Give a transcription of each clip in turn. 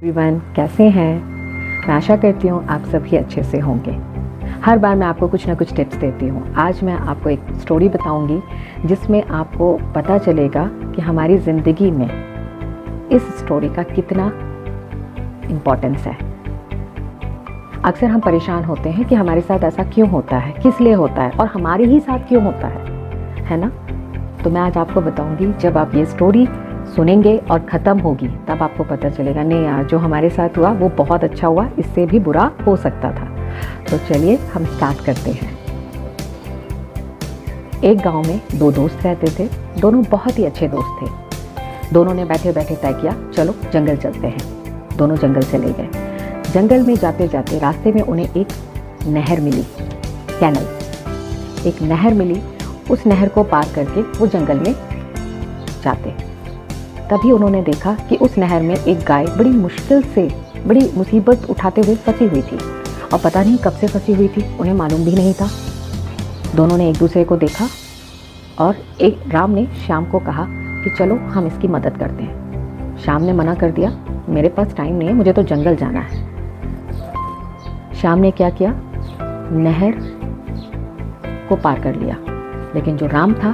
Everyone, कैसे हैं? मैं आशा करती हूँ आप सभी अच्छे से होंगे। हर बार मैं आपको कुछ ना कुछ टिप्स देती हूँ। आज मैं आपको एक स्टोरी बताऊँगी जिसमें आपको पता चलेगा कि हमारी ज़िंदगी में इस स्टोरी का कितना इम्पोर्टेंस है। अक्सर हम परेशान होते हैं कि हमारे साथ ऐसा क्यों होता है, किस लिए होता है और हमारे ही साथ क्यों होता है ना? तो मैं आज आपको बताऊँगी, जब आप ये स्टोरी सुनेंगे और ख़त्म होगी तब आपको पता चलेगा नहीं यार, जो हमारे साथ हुआ वो बहुत अच्छा हुआ, इससे भी बुरा हो सकता था। तो चलिए हम स्टार्ट करते हैं। एक गांव में दो दोस्त रहते थे। दोनों बहुत ही अच्छे दोस्त थे। दोनों ने बैठे बैठे तय किया, चलो जंगल चलते हैं। दोनों जंगल चले गए। जंगल में जाते जाते रास्ते में उन्हें एक नहर मिली, कैनल। एक नहर मिली। उस नहर को पार करके वो जंगल में जाते। तभी उन्होंने देखा कि उस नहर में एक गाय बड़ी मुश्किल से, बड़ी मुसीबत उठाते हुए फंसी हुई थी और पता नहीं कब से फंसी हुई थी, उन्हें मालूम भी नहीं था। दोनों ने एक दूसरे को देखा और राम ने श्याम को कहा कि चलो हम इसकी मदद करते हैं। श्याम ने मना कर दिया, मेरे पास टाइम नहीं है, मुझे तो जंगल जाना है। श्याम ने क्या किया, नहर को पार कर लिया। लेकिन जो राम था,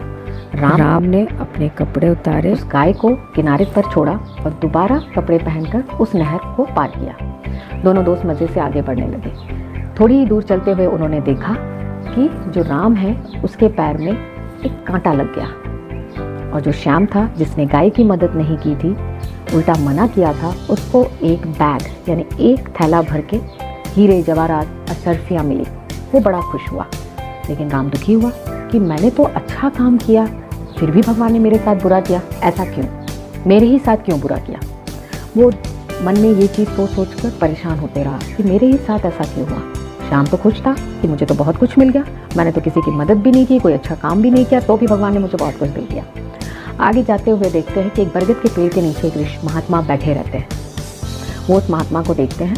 राम ने अपने कपड़े उतारे, उस गाय को किनारे पर छोड़ा और दोबारा कपड़े पहनकर उस नहर को पार किया। दोनों दोस्त मज़े से आगे बढ़ने लगे। थोड़ी ही दूर चलते हुए उन्होंने देखा कि जो राम है उसके पैर में एक कांटा लग गया और जो श्याम था, जिसने गाय की मदद नहीं की थी, उल्टा मना किया था, उसको एक बैग यानी एक थैला भर के हीरे जवाहरात अशर्फियाँ मिली। वो बड़ा खुश हुआ। लेकिन राम दुखी हुआ कि मैंने तो अच्छा काम किया, फिर भी भगवान ने मेरे साथ बुरा किया। ऐसा क्यों, मेरे ही साथ क्यों बुरा किया? वो मन में ये चीज़ सोच कर परेशान होते रहा कि मेरे ही साथ ऐसा क्यों हुआ। श्याम तो खुश था कि मुझे तो बहुत कुछ मिल गया, मैंने तो किसी की मदद भी नहीं की, कोई अच्छा काम भी नहीं किया, तो भी भगवान ने मुझे बहुत कुछ दे दिया। आगे जाते हुए देखते हैं कि एक बरगद के पेड़ के नीचे एक महात्मा बैठे रहते हैं। वो उस महात्मा को देखते हैं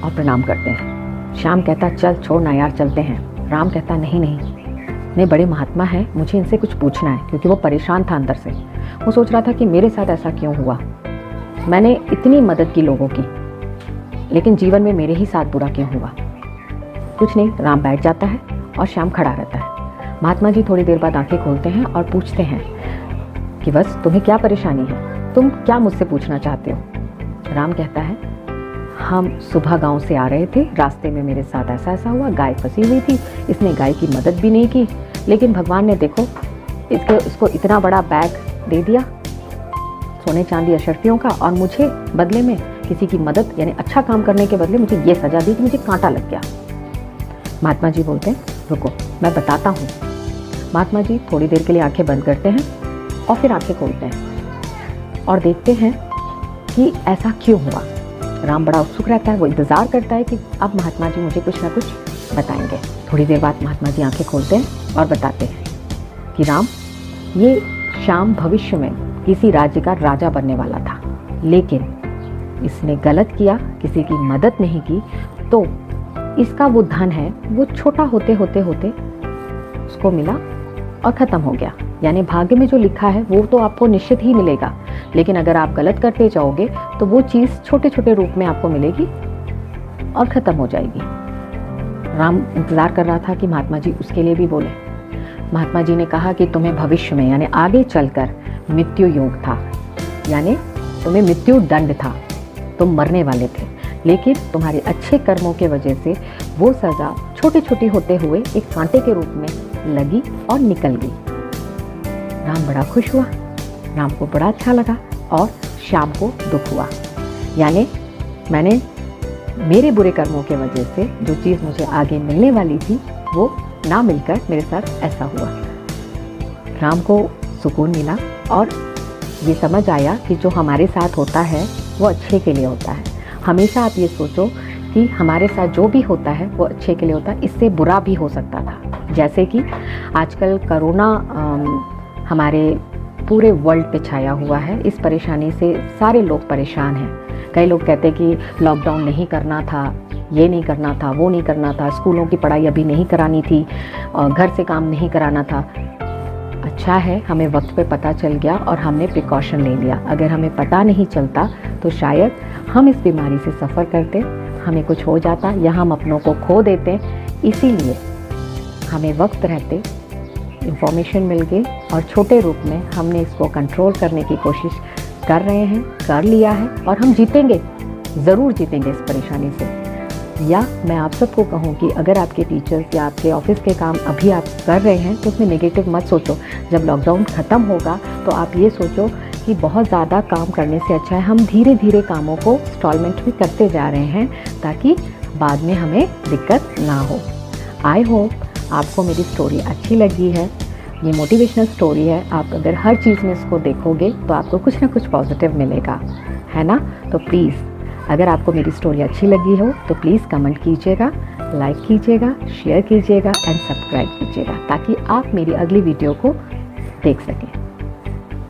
और प्रणाम करते हैं। श्याम कहता, चल छोड़ ना यार, चलते हैं। राम कहता, नहीं, बड़े महात्मा हैं, मुझे इनसे कुछ पूछना है, क्योंकि वो परेशान था अंदर से। वो सोच रहा था कि मेरे साथ ऐसा क्यों हुआ, मैंने इतनी मदद की लोगों की, लेकिन जीवन में मेरे ही साथ बुरा क्यों हुआ। कुछ नहीं, राम बैठ जाता है और श्याम खड़ा रहता है। महात्मा जी थोड़ी देर बाद आंखें खोलते हैं और पूछते हैं कि बस तुम्हें क्या परेशानी है, तुम क्या मुझसे पूछना चाहते हो? राम कहता है, हम सुबह गांव से आ रहे थे, रास्ते में मेरे साथ ऐसा ऐसा हुआ, गाय फंसी हुई थी, इसने गाय की मदद भी नहीं की, लेकिन भगवान ने देखो इसको इतना बड़ा बैग दे दिया सोने चांदी अशर्फियों का, और मुझे बदले में किसी की मदद यानी अच्छा काम करने के बदले मुझे ये सजा दी कि मुझे कांटा लग गया। महात्मा जी बोलते हैं, रुको मैं बताता हूँ। महात्मा जी थोड़ी देर के लिए आंखें बंद करते हैं और फिर आंखें खोलते हैं और देखते हैं कि ऐसा क्यों हुआ। राम बड़ा उत्सुक रहता है, वो इंतज़ार करता है कि अब महात्मा जी मुझे कुछ ना कुछ बताएंगे। थोड़ी देर बाद महात्मा जी आंखें खोलते हैं और बताते हैं कि राम, ये श्याम भविष्य में किसी राज्य का राजा बनने वाला था, लेकिन इसने गलत किया, किसी की मदद नहीं की, तो इसका वो धन है वो छोटा होते होते उसको मिला और ख़त्म हो गया। यानी भाग्य में जो लिखा है वो तो आपको निश्चित ही मिलेगा, लेकिन अगर आप गलत करते जाओगे तो वो चीज़ छोटे छोटे रूप में आपको मिलेगी और ख़त्म हो जाएगी। राम इंतज़ार कर रहा था कि महात्मा जी उसके लिए भी बोले। महात्मा जी ने कहा कि तुम्हें भविष्य में यानी आगे चलकर मृत्यु योग था, यानी तुम्हें मृत्यु दंड था, तुम मरने वाले थे, लेकिन तुम्हारे अच्छे कर्मों के वजह से वो सज़ा छोटी छोटी होते हुए एक कांटे के रूप में लगी और निकल गई। राम बड़ा खुश हुआ, राम को बड़ा अच्छा लगा और श्याम को दुख हुआ। यानी मेरे बुरे कर्मों के वजह से जो चीज़ मुझे आगे मिलने वाली थी वो ना मिलकर मेरे साथ ऐसा हुआ। राम को सुकून मिला और ये समझ आया कि जो हमारे साथ होता है वो अच्छे के लिए होता है। हमेशा आप ये सोचो कि हमारे साथ जो भी होता है वो अच्छे के लिए होता है, इससे बुरा भी हो सकता था। जैसे कि आजकल कोरोना हमारे पूरे वर्ल्ड पे छाया हुआ है। इस परेशानी से सारे लोग परेशान हैं। कई लोग कहते हैं कि लॉकडाउन नहीं करना था, ये नहीं करना था, वो नहीं करना था, स्कूलों की पढ़ाई अभी नहीं करानी थी, घर से काम नहीं कराना था। अच्छा है हमें वक्त पे पता चल गया और हमने प्रिकॉशन ले लिया। अगर हमें पता नहीं चलता तो शायद हम इस बीमारी से सफ़र करते, हमें कुछ हो जाता या हम अपनों को खो देते। इसीलिए हमें वक्त रहते इंफॉर्मेशन मिल गई और छोटे रूप में हमने इसको कंट्रोल करने की कोशिश कर रहे हैं, कर लिया है और हम जीतेंगे, ज़रूर जीतेंगे इस परेशानी से। या मैं आप सबको कहूँ कि अगर आपके टीचर्स या आपके ऑफिस के काम अभी आप कर रहे हैं तो उसमें नेगेटिव मत सोचो। जब लॉकडाउन ख़त्म होगा तो आप ये सोचो कि बहुत ज़्यादा काम करने से अच्छा है हम धीरे धीरे कामों को इंस्टॉलमेंट में करते जा रहे हैं ताकि बाद में हमें दिक्कत ना हो। आई होप आपको मेरी स्टोरी अच्छी लगी है। ये मोटिवेशनल स्टोरी है, आप अगर हर चीज़ में इसको देखोगे तो आपको कुछ ना कुछ पॉजिटिव मिलेगा, है ना। तो प्लीज़ अगर आपको मेरी स्टोरी अच्छी लगी हो तो प्लीज़ कमेंट कीजिएगा, लाइक कीजिएगा, शेयर कीजिएगा एंड सब्सक्राइब कीजिएगा ताकि आप मेरी अगली वीडियो को देख सकें।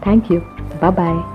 Thank you, bye bye.